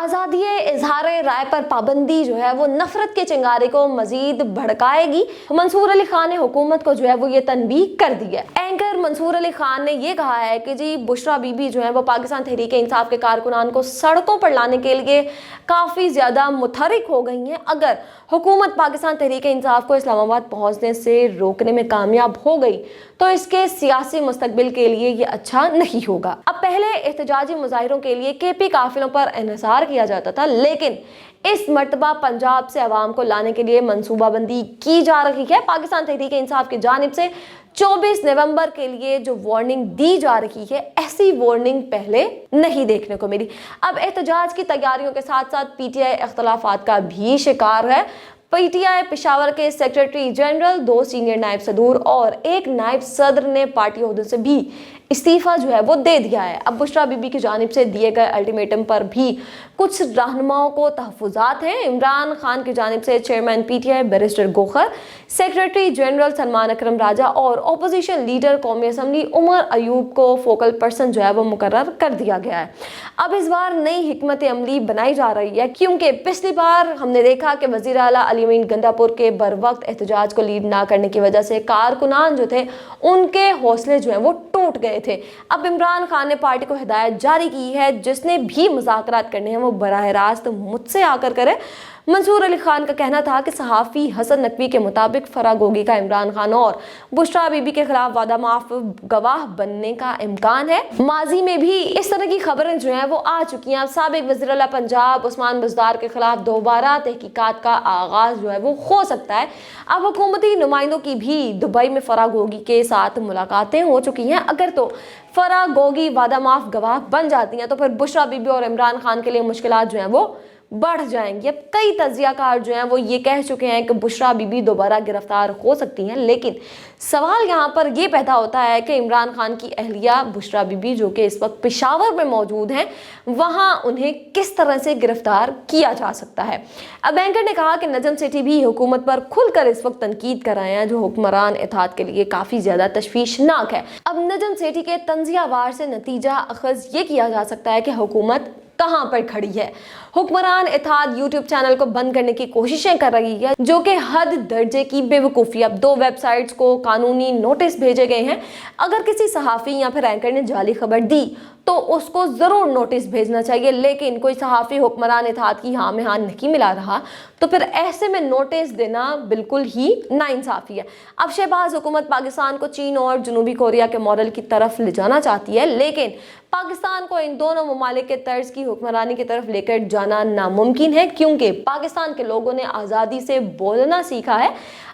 आज़ादी इजहार राय पर पाबंदी जो है वो नफरत के चिंगारे को मजीद भड़काएगी। मंसूर अली खान ने हुकूमत को जो है वो ये तनबीह कर दी है। एंकर मंसूर अली खान ने ये कहा है कि जी बुशरा बीबी जो है वो पाकिस्तान तहरीक इंसाफ के कारकुनान को सड़कों पर लाने के लिए काफ़ी ज़्यादा मुतहरिक हो गई हैं। अगर हुकूमत पाकिस्तान तहरीक इंसाफ को इस्लामाबाद पहुँचने से रोकने में कामयाब हो गई तो इसके सियासी मुस्तकबिल के लिए ये अच्छा नहीं होगा। अब पहले एहतजाजी मुजाहिरों के लिए केपी काफिलों पर इन्हिसार किया जाता था, लेकिन इस मर्तबा पंजाब से अवाम को लाने के लिए मनसूबाबंदी की जा रही है। पाकिस्तान तहरीक इंसाफ की जानिब से 24 नवंबर के लिए जो वार्निंग दी जा रही है, ऐसी वार्निंग पहले नहीं देखने को मिली। अब एहतजाज की तैयारियों के साथ साथ पीटीआई इख्तलाफात का भी शिकार है। पीटीआई पेशावर के सेक्रेटरी जनरल, 2 सीनियर नायब सदूर और 1 नायब सदर ने पार्टी ओहदे से भी इस्तीफा जो है वो दे दिया है। अब बुशरा बीबी की जानिब से दिए गए अल्टीमेटम पर भी कुछ रहनुमाओं को तहफ़्फ़ुज़ात हैं। इमरान खान की जानिब से chairman PTI barrister Gohar, secretary general Salman Akram Raja और अपोजिशन लीडर कौमी असम्बली उमर अयूब को फोकल पर्सन जो है वो मुकर्रर कर दिया गया है। अब इस बार नई हिकमत अमली बनाई जा रही है, क्योंकि पिछली बार हमने देखा कि वज़ीर आला अली अमीन गंडापुर के बर वक्त एहतजाज को लीड ना करने की वजह से कारकुनान जो थे उनके हौसले जो हैं वो टूट गए थे। अब इमरान खान ने पार्टी को हिदायत जारी की है, जिसने भी मुज़ाकरात करने हैं वो बराह रास्त मुझसे आकर करे। मंसूर अली खान का कहना था कि सहाफ़ी हसन नकवी के मुताबिक फरागोगी का इमरान खान और बुशरा बीबी के खिलाफ वादा माफ गवाह बनने का इम्कान है। माजी में भी इस तरह की खबरें जो हैं वो आ चुकी हैं। साबिक वज़ीर आला पंजाब उस्मान बुज़दार के खिलाफ दोबारा तहकीकात का आगाज जो है वो हो सकता है। अब हुकूमती नुमाइंदों की भी दुबई में फरागोगी के साथ मुलाकातें हो चुकी हैं। अगर तो फरागोगी वादा माफ गवाह बन जाती हैं तो फिर बुशरा बीबी और इमरान खान के लिए मुश्किलात जो हैं वो बढ़ जाएंगी। अब कई तज्जियाकार जो हैं वो ये कह चुके हैं कि बुशरा बीबी दोबारा गिरफ्तार हो सकती हैं, लेकिन सवाल यहाँ पर ये पैदा होता है कि इमरान खान की अहलिया बुशरा बीबी जो कि इस वक्त पेशावर में मौजूद हैं, वहाँ उन्हें किस तरह से गिरफ्तार किया जा सकता है। अब एंकर ने कहा कि नजम सेठी भी हुकूमत पर खुलकर इस वक्त तनकीद कर रहे हैं, जो हुक्मरान इत्तेहाद के लिए काफ़ी ज़्यादा तशवीशनाक है। अब नजम सेठी के तंजियावार से नतीजा अखज़ ये किया जा सकता है कि हुकूमत कहां पर खड़ी है। हुक्मरान इत्तेहाद यूट्यूब चैनल को बंद करने की कोशिशें कर रही है, जो कि हद दर्जे की बेवकूफ़ी। अब 2 वेबसाइट्स को कानूनी नोटिस भेजे गए हैं। अगर किसी सहाफ़ी या फिर एंकर ने जाली खबर दी तो उसको ज़रूर नोटिस भेजना चाहिए, लेकिन कोई सहाफ़ी हुक्मरान इत्तेहाद की हाँ में हाँ नहीं मिला रहा तो फिर ऐसे में नोटिस देना बिल्कुल ही नाइंसाफ़ी है। अब शहबाज हुकूमत पाकिस्तान को चीन और जनूबी कोरिया के मॉडल की तरफ ले जाना चाहती है, लेकिन पाकिस्तान को इन दोनों ममालिक के तर्ज की हुक्मरानी की तरफ लेकर जाना नामुमकिन है, क्योंकि पाकिस्तान के लोगों ने आज़ादी से बोलना सीखा है।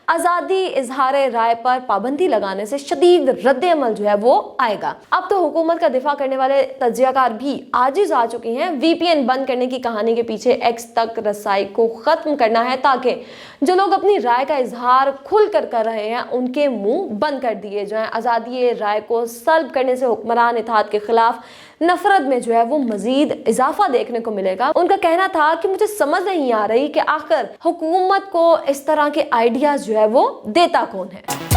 आज़ादी इजहार राय पर पाबंदी लगाने से शदीद रद्द अमल जो है वो आएगा। अब तो हुकूमत का दिफा करने वाले तज्जियाकार भी आजिज आ चुके हैं। VPN बंद करने की कहानी के पीछे X तक रसाई को ख़त्म करना है, ताकि जो लोग अपनी राय का इजहार खुल कर रहे हैं उनके मुंह बंद कर दिए जाएं। आज़ादी राय को सल्ब करने से हुक्मरान इत्तेहाद के खिलाफ नफरत में जो है वो मजीद इजाफा देखने को मिलेगा। उनका कहना था कि मुझे समझ नहीं आ रही कि आखिर हुकूमत को इस तरह के आइडियाज जो है वो देता कौन है।